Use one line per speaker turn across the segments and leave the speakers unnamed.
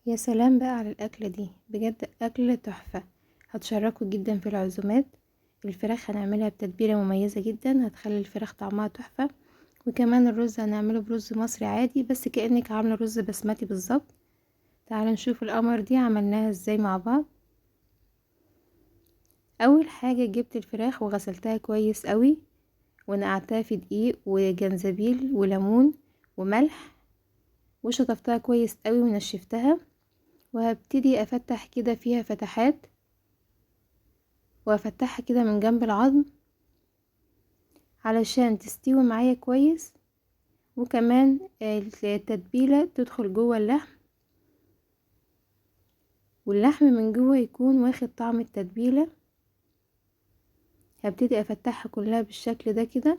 يا سلام بقى على الأكلة دي، بجد أكلة تحفة. هتشركوا جدا في العزومات. الفراخ هنعملها بتتبيلة مميزة جدا هتخلي الفراخ طعمها تحفة. وكمان الرز هنعمله برز مصري عادي، بس كأنك عاملة رز بسمتي بالظبط. تعالوا نشوف القمر دي عملناها ازاي مع بعض. اول حاجة جبت الفراخ وغسلتها كويس قوي، ونقعتها في دقيق وجنزبيل وليمون وملح، وشطفتها كويس قوي ونشفتها. وهبتدي افتح كده فيها فتحات، وافتحها كده من جنب العظم علشان تستوي معايا كويس. وكمان التتبيلة تدخل جوه اللحم، واللحم من جوه يكون واخد طعم التتبيلة. هبتدي افتحها كلها بالشكل ده كده.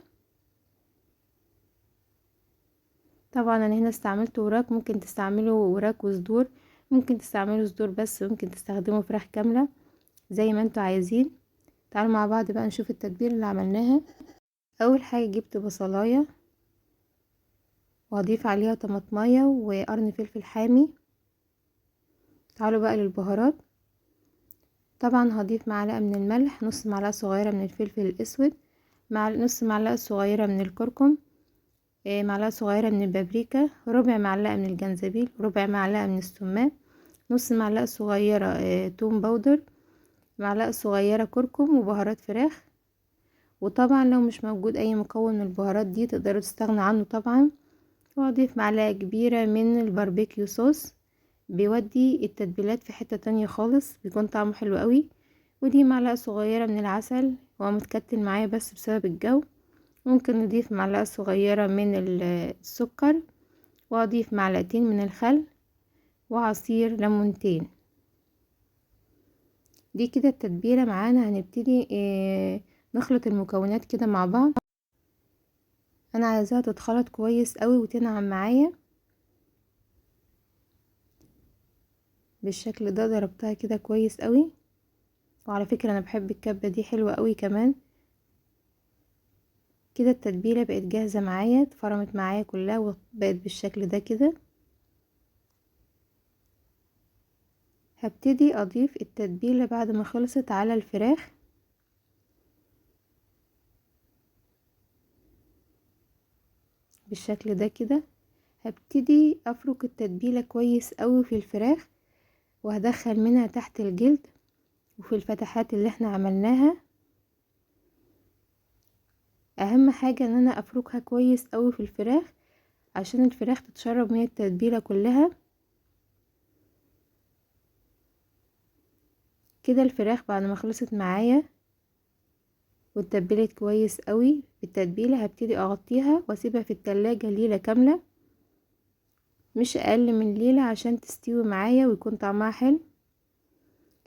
طبعا انا هنا استعملت وراك، ممكن تستعملوا وراك وصدور، ممكن تستعملوا صدور بس، ممكن تستخدموا فراخ كاملة زي ما انتوا عايزين. تعالوا مع بعض بقى نشوف التتبيلة اللي عملناها. اول حاجة جبت بصلاية وهضيف عليها طماطمية وقرن فلفل حامي. تعالوا بقى للبهارات. طبعا هضيف معلقة من الملح، نص معلقة صغيرة من الفلفل الاسود، مع نص معلقة صغيرة من الكركم، معلقة صغيرة من البابريكا، ربع معلقة من الجنزبيل، ربع معلقة من السمان، نص معلقة صغيرة توم باودر، معلقة صغيرة كركم وبهارات فراخ. وطبعا لو مش موجود اي مكون من البهارات دي تقدروا تستغنوا عنه طبعا. واضيف معلقة كبيرة من الباربيكيو صوص، بيودي التتبيلات في حتة تانية خالص، بيكون طعمه حلو قوي. ودي معلقة صغيرة من العسل، هو متكتل معايا بس بسبب الجو. ممكن نضيف معلقة صغيرة من السكر، واضيف معلقتين من الخل وعصير ليمونتين. دي كده التتبيلة معانا. هنبتدي نخلط المكونات كده مع بعض. انا عايزاها تتخلط كويس قوي وتنعم معايا بالشكل ده. ضربتها كده كويس قوي. وعلى فكرة انا بحب الكبة دي حلوة قوي كمان. كده التتبيلة بقت جاهزة معايا، اتفرمت معايا كلها وبقت بالشكل ده كده. هبتدي اضيف التتبيلة بعد ما خلصت على الفراخ بالشكل ده كده. هبتدي افرك التتبيلة كويس قوي في الفراخ، وهدخل منها تحت الجلد وفي الفتحات اللي احنا عملناها. اهم حاجة ان انا افركها كويس قوي في الفراخ عشان الفراخ تتشرب من التتبيلة كلها. كده الفراخ بعد ما خلصت معايا واتبلت كويس قوي بالتتبيلة، هبتدي اغطيها واسيبها في التلاجة ليلة كاملة، مش اقل من ليلة، عشان تستوي معايا ويكون طعمها حلو.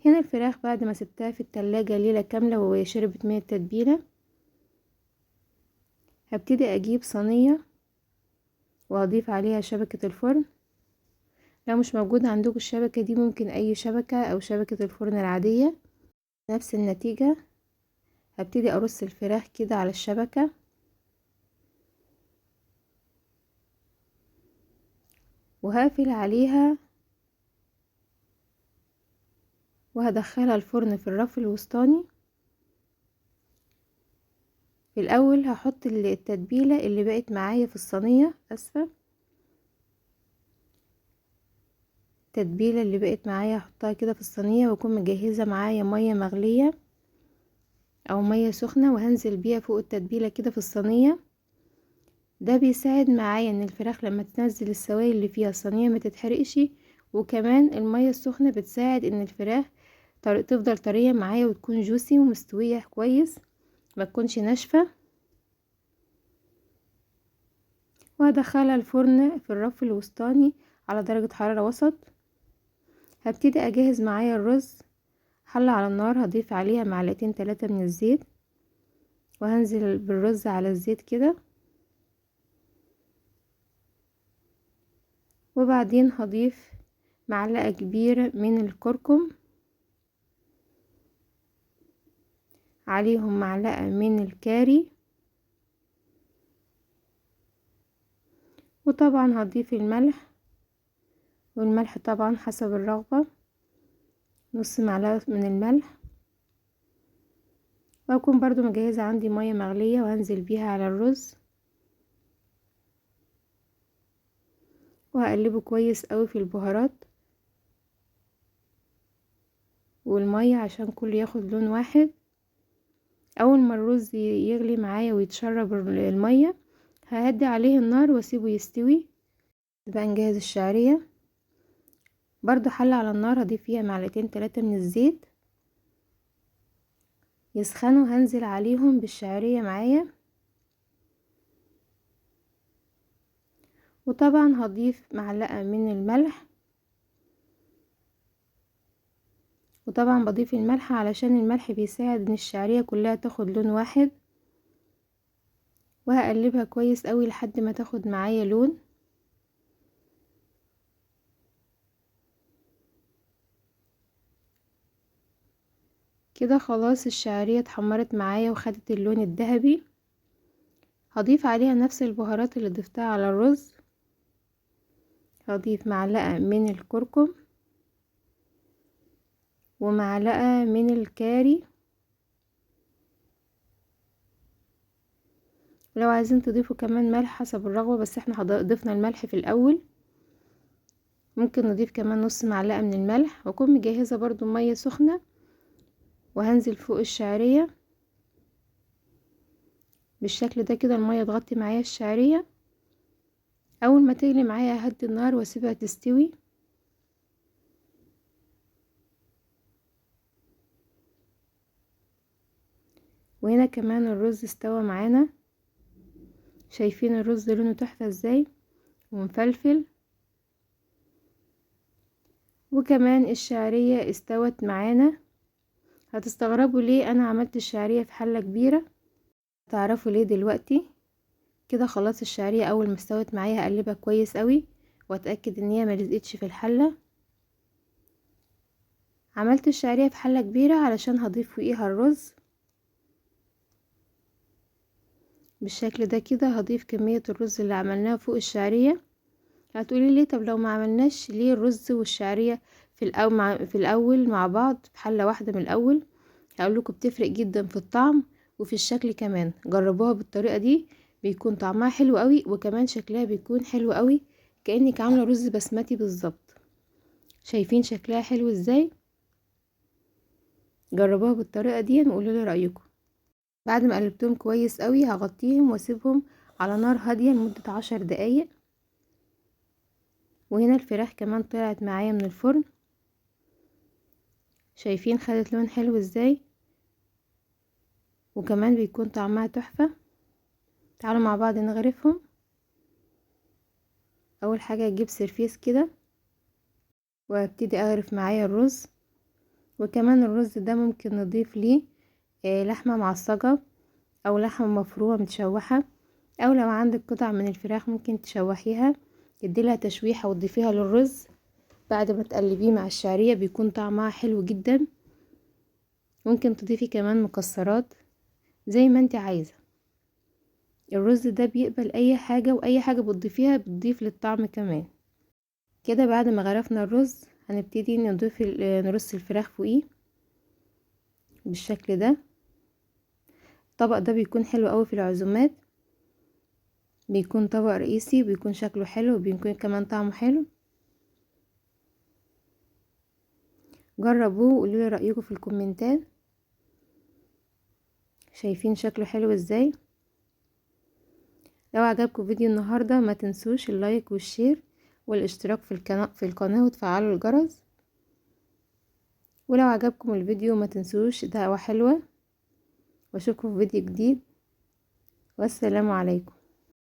هنا الفراخ بعد ما سبتها في التلاجة ليلة كاملة وشربت من التتبيلة، هبتدي اجيب صينية واضيف عليها شبكة الفرن. لو مش موجود عندكم الشبكة دي، ممكن اي شبكة او شبكة الفرن العادية، نفس النتيجة. هبتدي ارص الفراخ كده على الشبكة، وهقفل عليها وهدخلها الفرن في الرف الوسطاني. في الاول هحط التتبيلة اللي بقت معايا في الصينية، اسفة، التتبيلة اللي بقت معايا هحطها كده في الصينية، واكون مجهزة معايا مية مغلية او مية سخنة، وهنزل بيها فوق التتبيلة كده في الصينية. ده بيساعد معايا ان الفراخ لما تنزل السوائل اللي فيها الصينية ما تتحرقش. وكمان المية السخنة بتساعد ان الفراخ تفضل طرية معايا وتكون جوسي ومستوية كويس، ما تكونش ناشفة. وهدخلها الفرن في الرف الوسطاني على درجة حرارة وسط. هبتدي اجهز معايا الرز. حلة على النار، هضيف عليها معلقتين 3 من الزيت، وهنزل بالرز على الزيت كده. وبعدين هضيف معلقة كبيرة من الكركم، عليهم معلقة من الكاري، وطبعا هضيف الملح والملح طبعا حسب الرغبة، نص معلقة من الملح. واكون برضو مجهزة عندي مية مغلية وهنزل بيها على الرز، وهقلبه كويس قوي في البهارات والمية عشان كله ياخد لون واحد. اول ما الرز يغلي معايا ويتشرب المية ههدي عليه النار واسيبه يستوي. بقى نجهز الشعرية، برضو حلة على النار هضيف فيها معلقتين 3 من الزيت يسخنوا، هنزل عليهم بالشعرية معايا. وطبعا هضيف معلقة من الملح، وطبعا بضيف الملح علشان الملح بيساعد ان الشعرية كلها تاخد لون واحد. وهقلبها كويس قوي لحد ما تاخد معايا لون. كده خلاص الشعرية اتحمرت معايا وخدت اللون الذهبي. هضيف عليها نفس البهارات اللي ضفتها على الرز. هضيف معلقة من الكركم ومعلقة من الكاري. لو عايزين تضيفوا كمان ملح حسب الرغبة، بس احنا ضفنا الملح في الاول. ممكن نضيف كمان نص معلقة من الملح. واكون مجهزة برضو مية سخنة وهنزل فوق الشعرية بالشكل ده. كده المية تغطي معايا الشعرية. اول ما تغلي معايا هدي النار واسيبها تستوي. وهنا كمان الرز استوى معانا، شايفين الرز لونه تحفة ازاي ومفلفل. وكمان الشعرية استوت معانا. هتستغربوا ليه انا عملت الشعرية في حلة كبيرة، تعرفوا ليه دلوقتي. كده خلاص الشعرية اول ما استوت معايا هقلبها كويس قوي واتاكد ان هي ما لزقتش في الحلة. عملت الشعرية في حلة كبيرة علشان هضيف فوقيها الرز بالشكل ده. كده هضيف كمية الرز اللي عملناها فوق الشعرية. هتقولي ليه طب لو ما عملناش ليه الرز والشعرية في الاول مع بعض في حلة واحدة من الاول؟ هقول لكم بتفرق جدا في الطعم وفي الشكل كمان. جربوها بالطريقة دي، بيكون طعمها حلو قوي وكمان شكلها بيكون حلو قوي، كأنك عاملة رز بسمتي بالظبط. شايفين شكلها حلو ازاي؟ جربوها بالطريقة دي وقولوا لي رأيكم. بعد ما قلبتهم كويس قوي هغطيهم واسيبهم على نار هادية لمدة 10 دقايق. وهنا الفراخ كمان طلعت معايا من الفرن، شايفين خدت لون حلو ازاي وكمان بيكون طعمها تحفة. تعالوا مع بعض نغرفهم. اول حاجة اجيب سرفيس كده وابتدي اغرف معايا الرز. وكمان الرز ده ممكن نضيف ليه لحمة معصجة او لحمة مفرومة متشوحة، او لو عندك قطع من الفراخ ممكن تشوحيها تديلها تشويحة وتضيفيها للرز بعد ما تقلبيه مع الشعرية، بيكون طعمها حلو جدا. ممكن تضيفي كمان مكسرات زي ما انت عايزة. الرز ده بيقبل اي حاجة، واي حاجة بتضيفيها بتضيف للطعم كمان. كده بعد ما غرفنا الرز هنبتدي نرص الفراخ فوقيه بالشكل ده. الطبق ده بيكون حلو قوي في العزومات، بيكون طبق رئيسي، بيكون شكله حلو وبيكون كمان طعمه حلو. جربوه وقولوا لي رأيكم في الكومنتات. شايفين شكله حلو ازاي؟ لو عجبكم فيديو النهاردة ما تنسوش اللايك والشير والاشتراك في القناة وتفعلوا الجرس. ولو عجبكم الفيديو ما تنسوش دعوة حلوة، واشوفكم في فيديو جديد، والسلام عليكم.